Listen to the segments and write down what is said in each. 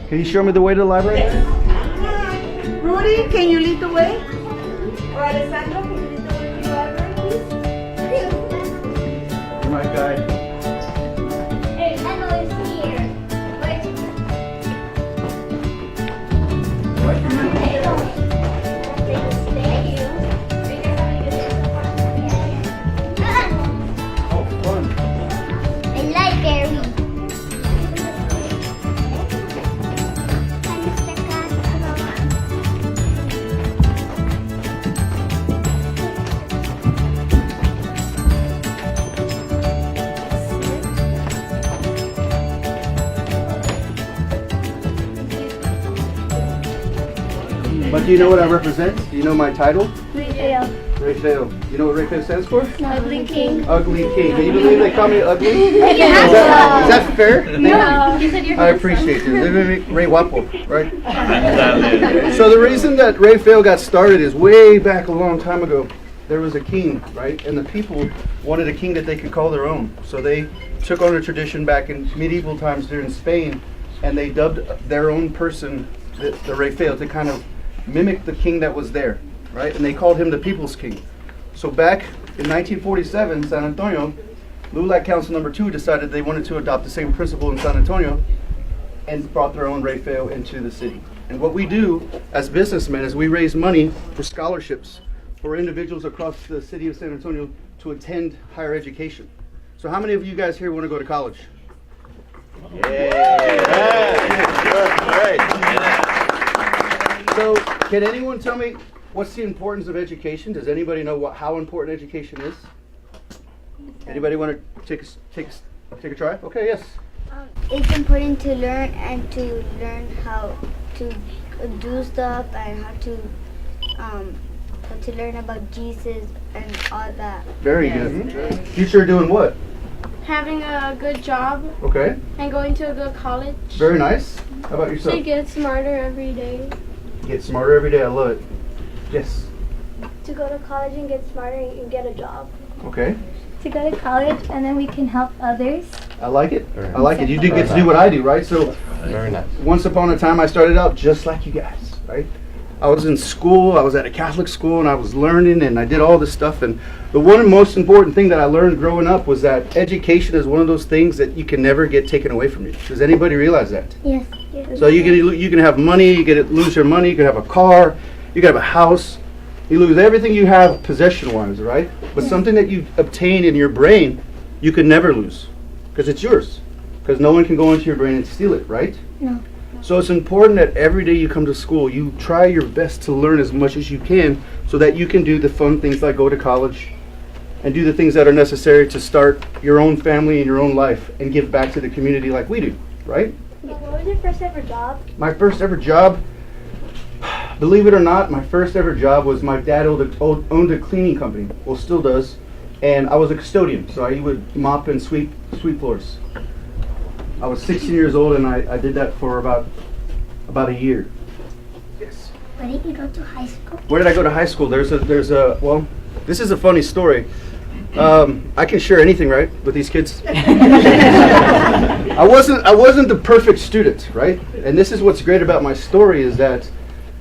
Can you show me the way to the library? Rudy, can you lead the way? Or Alessandro, can you lead the way to the library, please? You're my guide. Hey, Emma is here. Oh, fun. I like Gary. But do you know what I represent? Do you know my title? Rey Feo. Rey Feo. You know what Rey Feo stands for? Ugly King. Ugly King. Can you believe they call me ugly? Is Yeah. that fair? No. You said you're I appreciate it. They make Rey Guapo, right? So the reason that Rey Feo got started is way back a long time ago. There was a king, right? And the people wanted a king that they could call their own. So they took on a tradition back in medieval times there in Spain, and they dubbed their own person the Rey Feo to kind of mimic the king that was there, right? And they called him the people's king. So back in 1947, San Antonio, LULAC Council number 2 decided they wanted to adopt the same principle in San Antonio and brought their own Rey Feo into the city. And what we do as businessmen is we raise money for scholarships for individuals across the city of San Antonio to attend higher education. So how many of you guys here want to go to college? So can anyone tell me what's the importance of education? Does anybody know how important education is? Anybody want to take a try? Okay, yes. It's important to learn and to learn how to do stuff and how to learn about Jesus and all that. Very good. Future doing what? Having a good job Okay. and going to a good college. Very nice. How about yourself? To get smarter every day. Get smarter every day. I love it. Yes. To go to college and get smarter and get a job. Okay. To go to college and then we can help others. I like it. I like it. You do get to do what I do, right? So Very nice. once upon a time I started out just like you guys, right? I was in school, I was at a Catholic school, and I was learning, and I did all this stuff. And the one most important thing that I learned growing up was that education is one of those things that you can never get taken away from you. Does anybody realize that? Yes. So you can have money, you can lose your money, you can have a car, you can have a house. You lose everything you have possession-wise, right? But something that you obtain in your brain, you can never lose because it's yours. Because no one can go into your brain and steal it, right? No. So it's important that every day you come to school, you try your best to learn as much as you can so that you can do the fun things like go to college and do the things that are necessary to start your own family and your own life and give back to the community like we do, right? What was your first ever job? My first ever job, believe it or not, my first ever job was my dad owned a cleaning company, well still does, and I was a custodian, so I would mop and sweep floors. I was 16 years old and I did that for about a year. Yes. Where did you go to high school? Where did I go to high school? Well, this is a funny story. I can share anything, right, with these kids? I wasn't the perfect student, right? And this is what's great about my story is that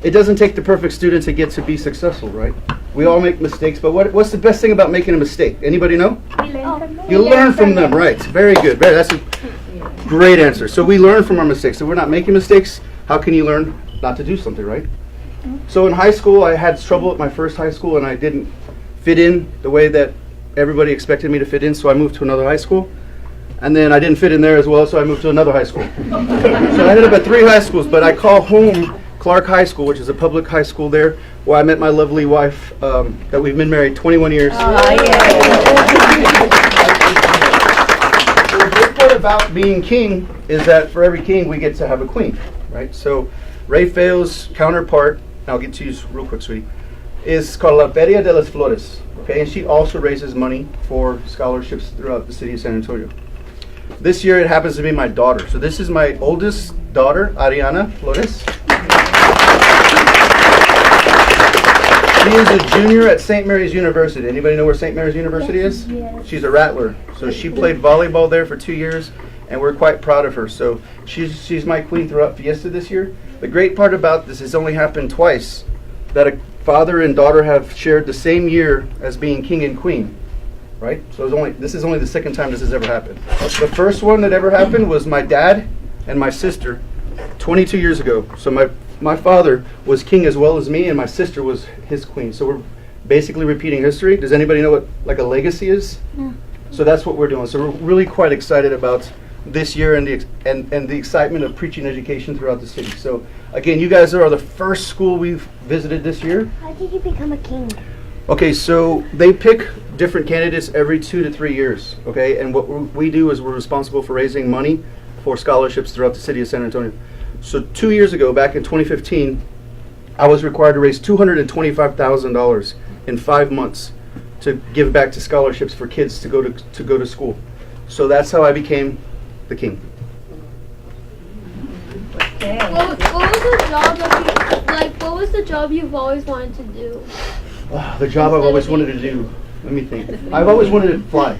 it doesn't take the perfect student to get to be successful, right? We all make mistakes, but what's the best thing about making a mistake? Anybody know? You learn from them, right? Very good. That's a great answer. So we learn from our mistakes. So we're not making mistakes. How can you learn not to do something, right? So in high school, I had trouble at my first high school, and I didn't fit in the way that everybody expected me to fit in, so I moved to another high school. And then I didn't fit in there as well, so I moved to another high school. So I ended up at 3 high schools, but I call home Clark High School, which is a public high school there, where I met my lovely wife, that we've been married 21 years. Oh, So the great part about being king is that for every king, we get to have a queen, right? So Rey Feo's counterpart, I'll get to you real quick, sweetie, is called La Feria de las Flores, okay? And she also raises money for scholarships throughout the city of San Antonio. This year, it happens to be my daughter. So this is my oldest daughter, Ariana Flores. She is a junior at St. Mary's University. Anybody know where St. Mary's University is? Yes. She's a Rattler. So she played volleyball there for 2 years, and we're quite proud of her. So she's my queen throughout Fiesta this year. The great part about this is only happened twice, that a father and daughter have shared the same year as being king and queen. Right? So this is only the second time this has ever happened. The first one that ever happened was my dad and my sister 22 years ago. So my father was king as well as me, and my sister was his queen. So we're basically repeating history. Does anybody know what like a legacy is? No. So that's what we're doing. So we're really quite excited about this year and the excitement of preaching education throughout the city. So again, you guys are the first school we've visited this year. How did you become a king? Okay, so they pick different candidates every 2 to 3 years, okay? And what we do is we're responsible for raising money for scholarships throughout the city of San Antonio. So 2 years ago, back in 2015, I was required to raise $225,000 in 5 months to give back to scholarships for kids to go to school. So that's how I became the king. What was the job what was the job you've always wanted to do? The job I've always wanted to do. Let me think. I've always wanted to fly.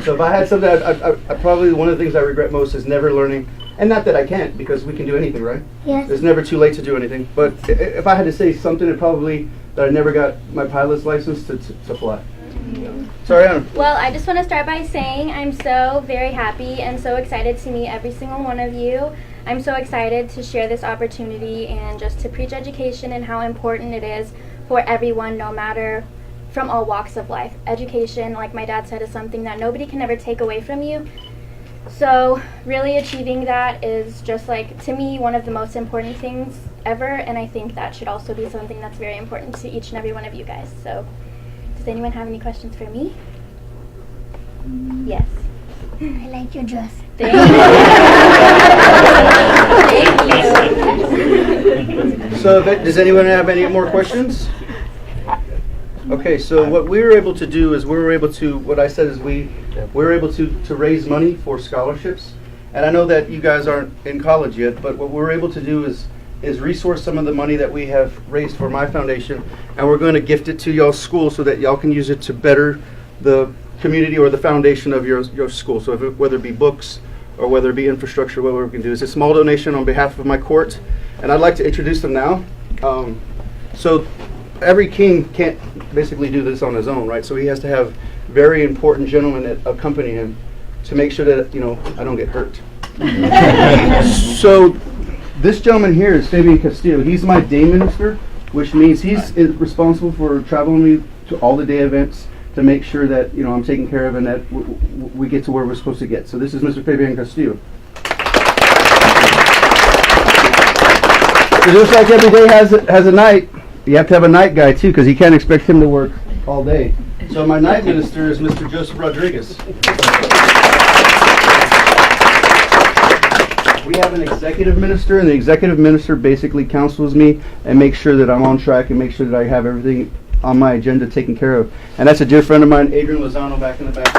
So if I had something, I probably one of the things I regret most is never learning. And not that I can't, because we can do anything, right? Yes. It's never too late to do anything. But if I had to say something, it probably that I never got my pilot's license to fly. Sorry, Anna. Well, I just want to start by saying I'm so very happy and so excited to meet every single one of you. I'm so excited to share this opportunity and just to preach education and how important it is for everyone, no matter from all walks of life. Education, like my dad said, is something that nobody can ever take away from you. So really achieving that is just like, to me, one of the most important things ever, and I think that should also be something that's very important to each and every one of you guys. So does anyone have any questions for me? Yes. I like your dress. Thank you. So does anyone have any more questions? Okay, so what we were able to do is what I said is we were able to raise money for scholarships. And I know that you guys aren't in college yet, but what we're able to do is resource some of the money that we have raised for my foundation, and we're going to gift it to y'all's school so that y'all can use it to better the community or the foundation of your school. So whether it be books or whether it be infrastructure, whatever we can do. It's a small donation on behalf of my court, and I'd like to introduce them now. So every king can't basically do this on his own, right? So he has to have very important gentlemen that accompany him to make sure that, I don't get hurt. So this gentleman here is Fabian Castillo. He's my day minister, which means he's responsible for traveling me to all the day events to make sure that, I'm taken care of and that we get to where we're supposed to get. So this is Mr. Fabian Castillo. So just like every day has a night, you have to have a night guy too, because you can't expect him to work all day. So my night minister is Mr. Joseph Rodriguez. We have an executive minister, and the executive minister basically counsels me and makes sure that I'm on track and make sure that I have everything on my agenda taken care of. And that's a dear friend of mine, Adrian Lozano, back in the back.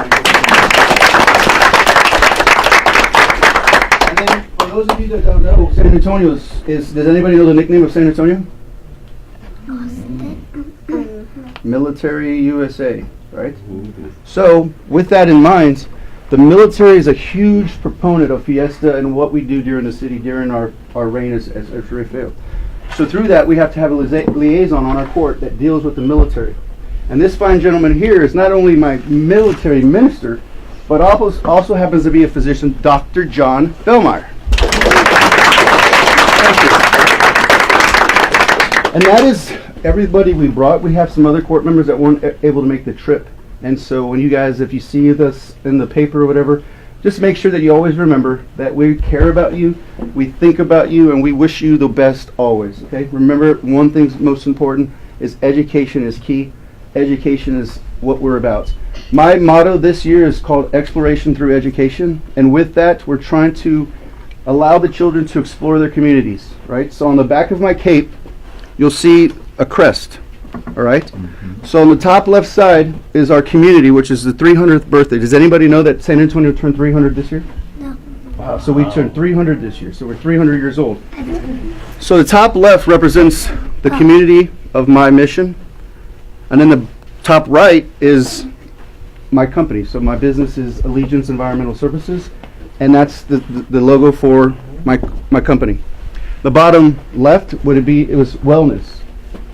And then for those of you that don't know, San Antonio does anybody know the nickname of San Antonio? Military USA, right? So with that in mind, the military is a huge proponent of Fiesta and what we do during the city during our reign as Rey Feo. So through that, we have to have a liaison on our court that deals with the military. And this fine gentleman here is not only my military minister, but also happens to be a physician, Dr. John Bellmeyer. Thank you. And that is everybody we brought. We have some other court members that weren't able to make the trip. And so when you guys, if you see this in the paper or whatever, just make sure that you always remember that we care about you, we think about you, and we wish you the best always, okay? Remember, one thing's most important is education is key. Education is what we're about. My motto this year is called Exploration Through Education, and with that, we're trying to allow the children to explore their communities, right? So on the back of my cape, you'll see a crest, all right? So on the top left side is our community, which is the 300th birthday. Does anybody know that San Antonio turned 300 this year? No. Wow, so we turned 300 this year, so we're 300 years old. So the top left represents the community of my mission, and then the top right is my company. So my business is Allegiance Environmental Services, and that's the logo for my company. The bottom left it was wellness.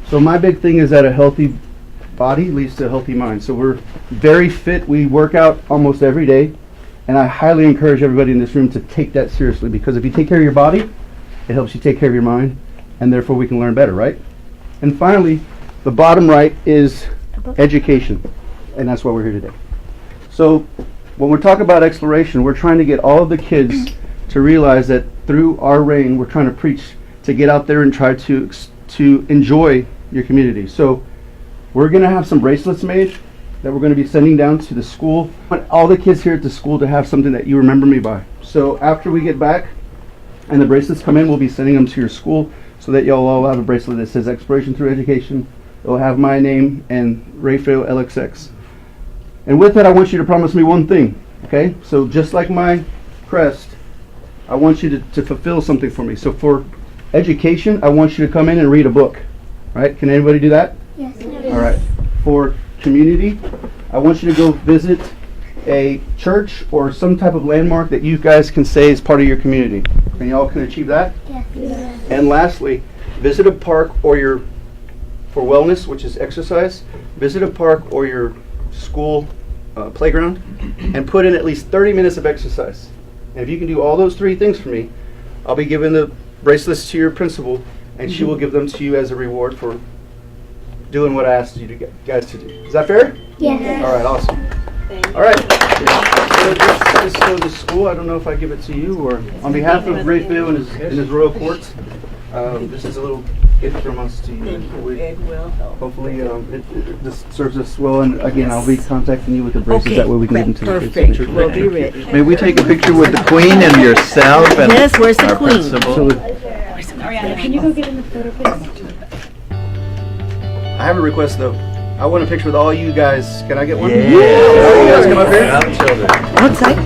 So my big thing is that a healthy body leads to a healthy mind. So we're very fit. We work out almost every day, and I highly encourage everybody in this room to take that seriously, because if you take care of your body, it helps you take care of your mind, and therefore we can learn better, right? And finally, the bottom right is education, and that's why we're here today. So when we're talking about exploration, we're trying to get all of the kids to realize that through our reign, we're trying to preach to get out there and try to enjoy your community. So we're going to have some bracelets made that we're going to be sending down to the school. I want all the kids here at the school to have something that you remember me by. So after we get back and the bracelets come in, we'll be sending them to your school so that you'll all have a bracelet that says Exploration Through Education. It'll have my name and Rey Feo LXX. And with that, I want you to promise me one thing, okay? So just like my crest, I want you to fulfill something for me. So for education, I want you to come in and read a book, right? Can anybody do that? Yes. All right. For community, I want you to go visit a church or some type of landmark that you guys can say is part of your community. And y'all can achieve that? Yes. And lastly, visit a park or for wellness, which is exercise, visit a park or your school playground and put in at least 30 minutes of exercise. And if you can do all those three things for me, I'll be giving the bracelets to your principal, and she will give them to you as a reward for doing what I asked you guys to do. Is that fair? Yes. All right, awesome. All right. So this is for the school. I don't know if I give it to you or on behalf of Rey Feo and his royal courts. This is a little gift from us to you. It will help. Hopefully, this serves us well. And again, I'll be contacting you with the bracelets. That way we can give them to the kids. Perfect. We'll be ready. May we take a picture with the Queen and yourself and Yes, where's the our Queen? principal? Can you go get in the photo, please? I have a request though. I want a picture with all you guys. Can I get one? Yeah. You guys come up here. Children. Outside?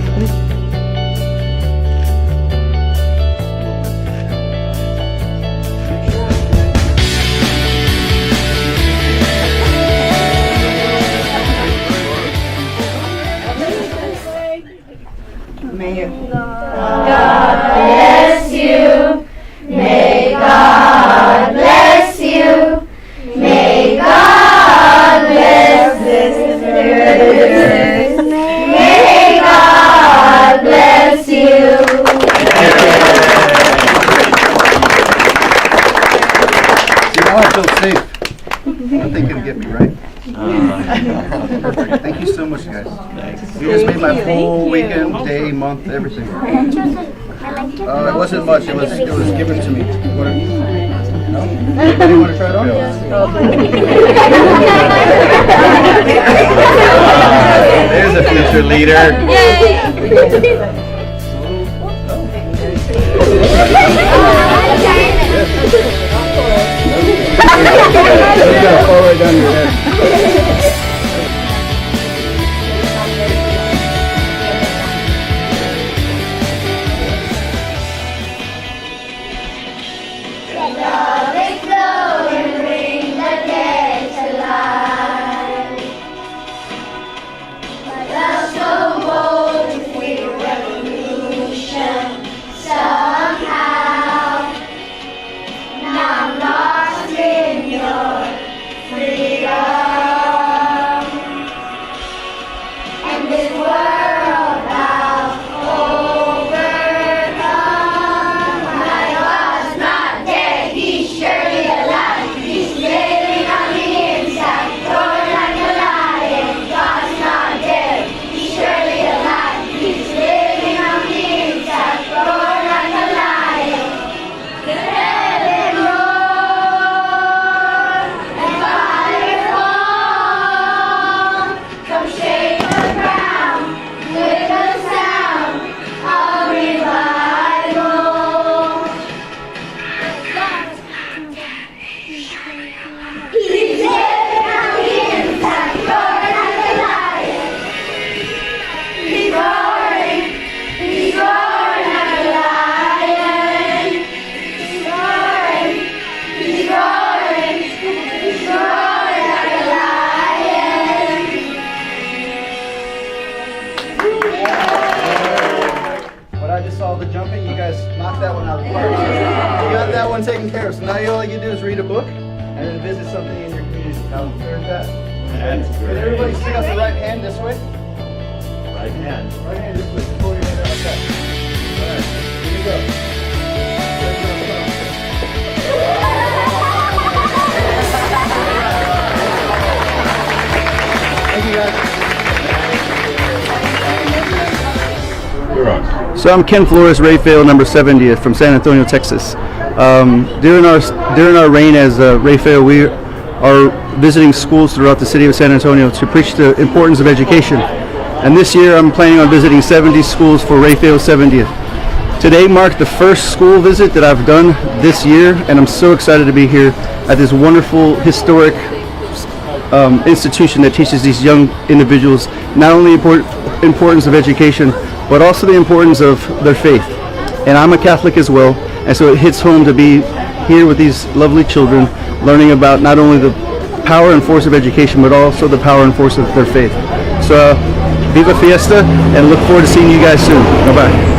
I feel safe. Nothing can get me, right? Perfect. Thank you so much, guys. You guys made my whole weekend, day, month, everything. It wasn't much. It was given to me. No? Anybody want to try it on? There's a future leader. It's gonna fall right down your head. Let us go bold if we reverence. one taken care of. So now all you do is read a book and then visit something in your community. How fair is that? That's Can everybody stick out the right hand this way? Right hand. Right hand this way. Pull your hand out like that. All right. Here you go. Thank you guys. So I'm Ken Flores, Rey Feo number 70th from San Antonio, Texas. During our reign as Rey Feo, we are visiting schools throughout the city of San Antonio to preach the importance of education. And this year I'm planning on visiting 70 schools for Rey Feo 70th. Today marked the first school visit that I've done this year, and I'm so excited to be here at this wonderful historic institution that teaches these young individuals not only importance of education, but also the importance of their faith. And I'm a Catholic as well, and so it hits home to be here with these lovely children, learning about not only the power and force of education, but also the power and force of their faith. So, viva fiesta, and look forward to seeing you guys soon. Bye-bye.